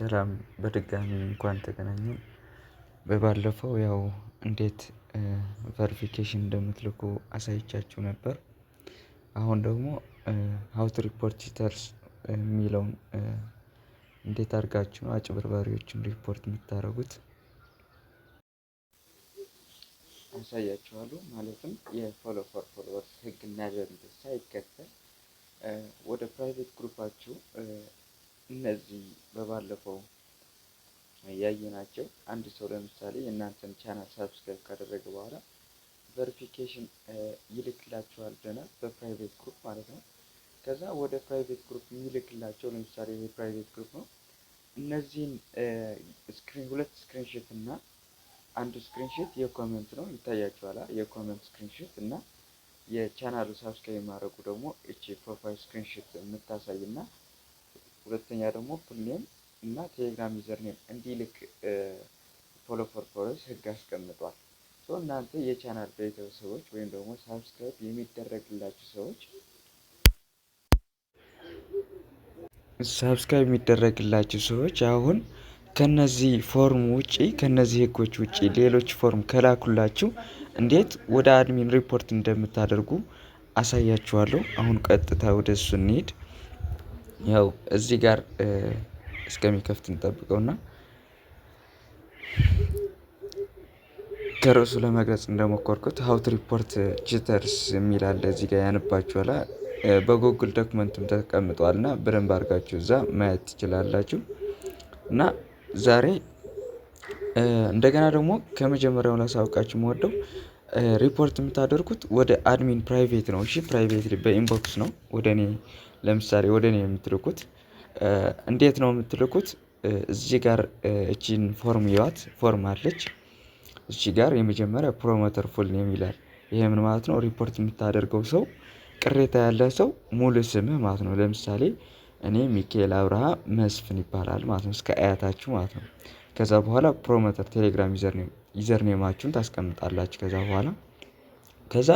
ሰላም በድጋሚ እንኳን ተገናኘን። በባለፈው ያው እንዴት ቨሪፊኬሽን እንደምትልኩ አሳይቻችሁ ነበር። አሁን ደግሞ ሃው ቱ ሪፖርት ቺተርስ የሚለውን እንዴት አድርጋችሁ ነው አጭበርባሪዎችን ሪፖርት የምታደርጉት አሳያችኋለሁ። ማለትም የፎሎ ፎር ፎሎወርስ ህግና ደንብ ሳይከተል ወደ ፕራይቬት ግሩፓችሁ እነዚህ በባለፈው ያየናቸው አንድ ሰው ለምሳሌ የእናንተን ቻናል ሳብስክራይብ ካደረገ በኋላ ቨሪፊኬሽን ይልክላችኋል ብለናል፣ በፕራይቬት ግሩፕ ማለት ነው። ከዛ ወደ ፕራይቬት ግሩፕ የሚልክላቸው ለምሳሌ ይሄ ፕራይቬት ግሩፕ ነው። እነዚህን ሁለት ስክሪንሾት እና አንዱ ስክሪንሾት የኮሜንት ነው ይታያችኋል። የኮሜንት ስክሪንሾት እና የቻናሉ ሳብስክራይብ ማድረጉ ደግሞ እቺ ፕሮፋይል ስክሪንሾት የምታሳይ እና ሁለተኛ ደግሞ ፉል ኔም እና ቴሌግራም ዩዘር ኔም እንዲልክ ፎሎ ፎር ፎሎወርስ ህግ አስቀምጧል። እናንተ የቻናል ቤተሰቦች ወይም ደግሞ ሳብስክራይብ የሚደረግላችሁ ሰዎች አሁን ከነዚህ ፎርም ውጪ ከነዚህ ህጎች ውጪ ሌሎች ፎርም ከላኩላችሁ እንዴት ወደ አድሚን ሪፖርት እንደምታደርጉ አሳያችኋለሁ። አሁን ቀጥታ ወደ እሱ እንሂድ። ያው እዚህ ጋር እስከሚከፍት እንጠብቀውና ከርዕሱ ለመግለጽ እንደሞከርኩት ሃው ቱ ሪፖርት ቺተርስ የሚል አለ እዚህ ጋር ያነባችኋል። በጉግል ዶክመንትም ተቀምጧል እና በደንብ አድርጋችሁ እዛ ማየት ትችላላችሁ። እና ዛሬ እንደገና ደግሞ ከመጀመሪያው ላሳውቃችሁ የምወደው ሪፖርት የምታደርጉት ወደ አድሚን ፕራይቬት ነው። እሺ ፕራይቬት በኢንቦክስ ነው ወደ እኔ ለምሳሌ ወደ እኔ የምትልኩት። እንዴት ነው የምትልኩት? እዚህ ጋር እቺን ፎርም ይዋት ፎርም አለች። እዚህ ጋር የመጀመሪያ ፕሮሞተር ፉል ኔም ይላል። ይሄ ምን ማለት ነው? ሪፖርት የምታደርገው ሰው ቅሬታ ያለ ሰው ሙሉ ስምህ ማለት ነው። ለምሳሌ እኔ ሚካኤል አብርሃ መስፍን ይባላል ማለት ነው፣ እስከ አያታችሁ ማለት ነው። ከዛ በኋላ ፕሮሞተር ቴሌግራም ዩዘር ኔማችሁን ታስቀምጣላችሁ። ከዛ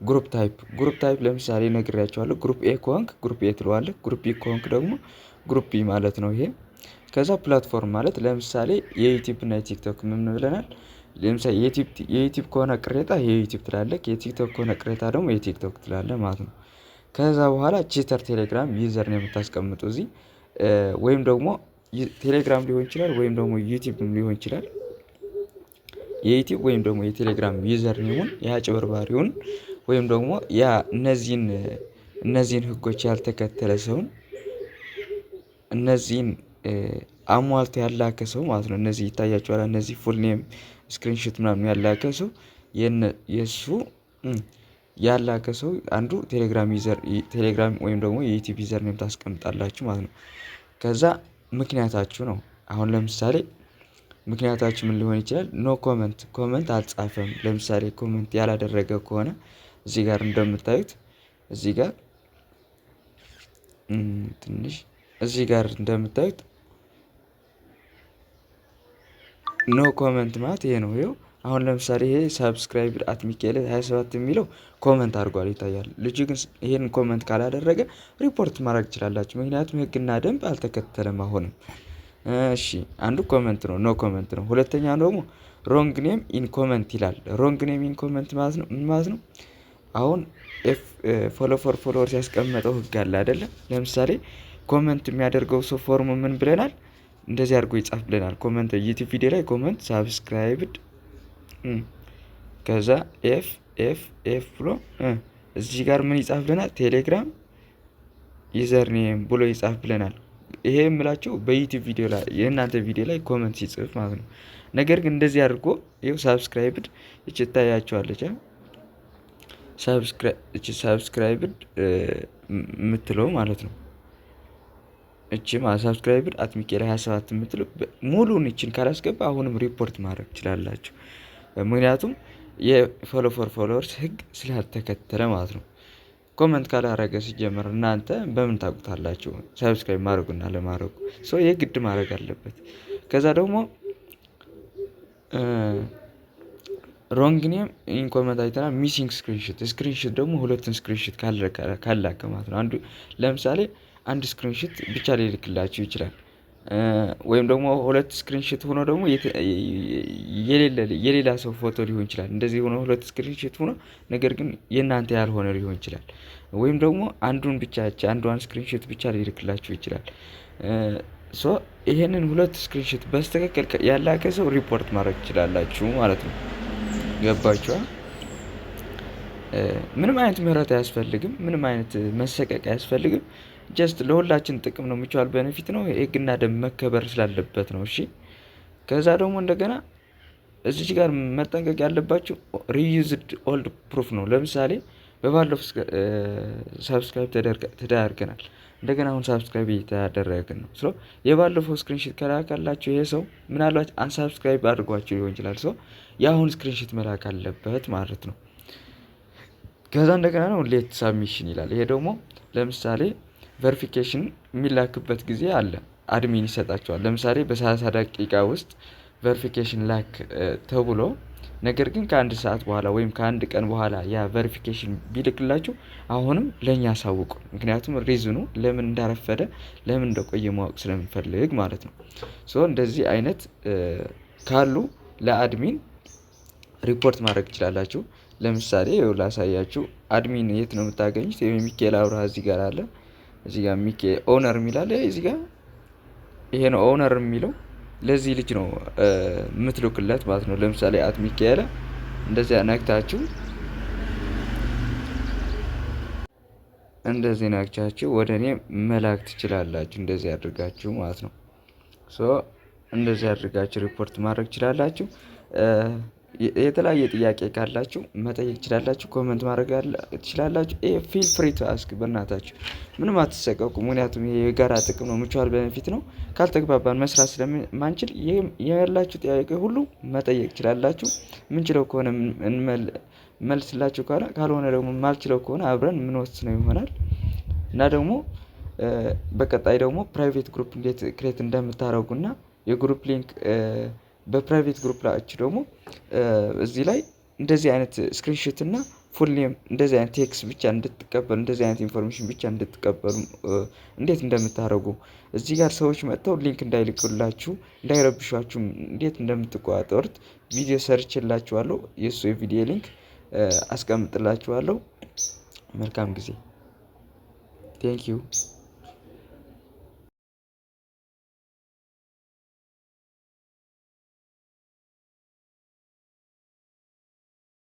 ግሩፕ ታይፕ ለምሳሌ ነግሬያቸዋለሁ። ግሩፕ ኤ ከሆንክ ግሩፕ ኤ ትለዋለህ። ግሩፕ ቢ ከሆንክ ደግሞ ግሩፕ ቢ ማለት ነው ይሄ። ከዛ ፕላትፎርም ማለት ለምሳሌ የዩቲዩብ እና የቲክቶክ ምን ብለናል? ለምሳሌ የዩቲዩብ ከሆነ ቅሬታ የዩቲዩብ ትላለህ፣ የቲክቶክ ከሆነ ቅሬታ ደግሞ የቲክቶክ ትላለህ ማለት ነው። ከዛ በኋላ ቺተር ቴሌግራም ዩዘር ነው የምታስቀምጡ እዚህ፣ ወይም ደግሞ ቴሌግራም ሊሆን ይችላል ወይም ደግሞ ዩቲዩብም ሊሆን ይችላል። የዩቲዩብ ወይም ደግሞ የቴሌግራም ዩዘር ኔሙን የአጭበርባሪውን ወይም ደግሞ ያ እነዚህን ህጎች ያልተከተለ ሰውን እነዚህን አሟልቶ ያላከ ሰው ማለት ነው። እነዚህ ይታያቸዋል። እነዚህ ፉል ኔም ስክሪንሾት ምናምን ያላከ ሰው የእሱ ያላከ ሰው አንዱ ቴሌግራም ወይም ደግሞ የዩቲዩብ ዩዘር ኔም ታስቀምጣላችሁ ማለት ነው። ከዛ ምክንያታችሁ ነው። አሁን ለምሳሌ ምክንያታችሁ ምን ሊሆን ይችላል? ኖ ኮመንት አልጻፈም። ለምሳሌ ኮመንት ያላደረገ ከሆነ እዚህ ጋር እንደምታዩት እዚህ ጋር እንደምታዩት ኖ ኮመንት ማለት ይሄ ነው። ይኸው አሁን ለምሳሌ ይሄ ሳብስክራይብ አት ሚካኤል 27 የሚለው ኮመንት አድርጓል ይታያል። ልጁ ግን ይሄን ኮመንት ካላደረገ ሪፖርት ማድረግ ትችላላችሁ። ምክንያቱም ህግና ደንብ አልተከተለም አሁንም። እሺ አንዱ ኮመንት ነው፣ ኖ ኮመንት ነው። ሁለተኛ ደግሞ ሮንግ ኔም ኢን ኮመንት ይላል። ሮንግ ኔም ኢን ኮመንት ማለት ነው ምን ማለት ነው? አሁን ፎሎ ፎር ፎሎወርስ ያስቀመጠው ህግ አለ አይደለም? ለምሳሌ ኮመንት የሚያደርገው ሰው ፎርሙ ምን ብለናል? እንደዚህ አድርጎ ይጻፍ ብለናል። ኮመንት ዩቲዩብ ቪዲዮ ላይ ኮመንት ሳብስክራይብድ ከዛ ኤፍ ብሎ እዚህ ጋር ምን ይጻፍ ብለናል? ቴሌግራም ዩዘር ኔም ብሎ ይጻፍ ብለናል። ይሄ የምላቸው በዩቲዩብ ቪዲዮ ላይ የእናንተ ቪዲዮ ላይ ኮመንት ሲጽፍ ማለት ነው። ነገር ግን እንደዚህ አድርጎ ይኸው ሳብስክራይብድ እቺ ታያቸዋለች። ሳብስክራይብድ የምትለው ማለት ነው። እቺ ሳብስክራይብድ አት ሚካኤል 27 የምትለው ሙሉን እቺን ካላስገባ አሁንም ሪፖርት ማድረግ ትችላላችሁ። ምክንያቱም የፎሎ ፎር ፎሎወርስ ህግ ስላልተከተለ ማለት ነው። ኮመንት ካላረገ ሲጀመር እናንተ በምን ታውቁታላችሁ? ሰብስክራይብ ማድረጉና ለማድረጉ ሰው የግድ ማድረግ አለበት። ከዛ ደግሞ ሮንግ ኔም ኢን ኮመንት አይተናል። ሚሲንግ ስክሪንሾት ደግሞ ሁለቱን ስክሪንሾት ካላከ ማለት ነው። አንዱ ለምሳሌ አንድ ስክሪንሾት ብቻ ሊልክላችሁ ይችላል። ወይም ደግሞ 2 ስክሪንሾት ሆኖ ደግሞ የሌላ ሰው ፎቶ ሊሆን ይችላል። እንደዚህ ሆኖ 2 ስክሪንሾት ሆኖ ነገር ግን የእናንተ ያልሆነ ሊሆን ይችላል። ወይም ደግሞ አንዷን ስክሪንሾት ብቻ ሊልክላችሁ ይችላል። ይሄንን 2 ስክሪንሾት በስተክክል ያላከ ሰው ሪፖርት ማድረግ ትችላላችሁ ማለት ነው። ገባችኋ? ምንም አይነት ምህረት አያስፈልግም። ምንም አይነት መሰቀቅ አያስፈልግም። ጀስት ለሁላችን ጥቅም ነው። ሚቹዋል ቤኔፊት ነው። ህግና ደንብ መከበር ስላለበት ነው። እሺ ከዛ ደግሞ እንደገና እዚች ጋር መጠንቀቅ ያለባችሁ ሪዩዝድ ኦልድ ፕሩፍ ነው። ለምሳሌ በባለፈው ሳብስክራይብ ተደርገናል። እንደገና አሁን ሳብስክራይብ እየተደረግን ነው። የባለፈው ስክሪንሺት ከላካላችሁ ይሄ ሰው ምናልባት አንሳብስክራይብ አድርጓችሁ ሊሆን ይችላል። የአሁን ስክሪንሺት መላክ አለበት ማለት ነው። ከዛ እንደገና ነው ሌት ሳብሚሽን ይላል። ይሄ ደግሞ ለምሳሌ ቨሪፊኬሽን የሚላክበት ጊዜ አለ። አድሚን ይሰጣቸዋል። ለምሳሌ በ30 ደቂቃ ውስጥ ቨሪፊኬሽን ላክ ተብሎ ነገር ግን ከ1 ሰዓት በኋላ ወይም ከ1 ቀን በኋላ ያ ቨሪፊኬሽን ቢልክላችሁ አሁንም ለኛ አሳውቁ። ምክንያቱም ሪዝኑ ለምን እንዳረፈደ ለምን እንደቆየ ማወቅ ስለምንፈልግ ማለት ነው። እንደዚህ አይነት ካሉ ለአድሚን ሪፖርት ማድረግ ትችላላችሁ። ለምሳሌ ላሳያችሁ። አድሚን የት ነው የምታገኙት? ሚካኤል አብርሃ እዚህ ጋር አለ። እዚህ ጋር ሚካኤል ኦነር የሚል አለ። እዚህ ጋር ይሄ ነው ኦነር የሚለው። ለዚህ ልጅ ነው የምትልኩለት ማለት ነው። ለምሳሌ ሚካኤል እንደዚህ ነክታችሁ ወደ እኔ መላክ ትችላላችሁ። እንደዚህ አድርጋችሁ ማለት ነው። እንደዚህ አድርጋችሁ ሪፖርት ማድረግ ትችላላችሁ። የተለያየ ጥያቄ ካላችሁ መጠየቅ ትችላላችሁ። ኮመንት ማድረግ ትችላላችሁ። ፊል ፍሪ ቱ አስክ። በእናታችሁ ምንም አትሰቀቁ። ምክንያቱም የጋራ ጥቅም ነው። ሙቹዋል ቤኔፊት ነው። ካልተግባባን መስራት ስለማንችል ያላችሁ ጥያቄ ሁሉ መጠየቅ ትችላላችሁ። ምንችለው ከሆነ መልስላችሁ፣ ካልሆነ ደግሞ ማልችለው ከሆነ አብረን ምንወስነው ይሆናል። እና ደግሞ በቀጣይ ደግሞ ፕራይቬት ግሩፕ እንዴት ክሬት እንደምታደርጉና የግሩፕ ሊንክ በፕራይቬት ግሩፕ ላችሁ ደግሞ እዚህ ላይ እንደዚህ አይነት ስክሪንሾት እና ፉል ኔም እንደዚህ አይነት ቴክስት ብቻ እንድትቀበሉ እንደዚህ አይነት ኢንፎርሜሽን ብቻ እንድትቀበሉ እንዴት እንደምታደርጉ እዚህ ጋር ሰዎች መጥተው ሊንክ እንዳይልኩላችሁ እንዳይረብሿችሁ እንዴት እንደምትቆጣጠሩት ቪዲዮ ሰርችላችኋለሁ። የሱ የቪዲዮ ሊንክ አስቀምጥላችኋለሁ። መልካም ጊዜ። ቴንክ ዩ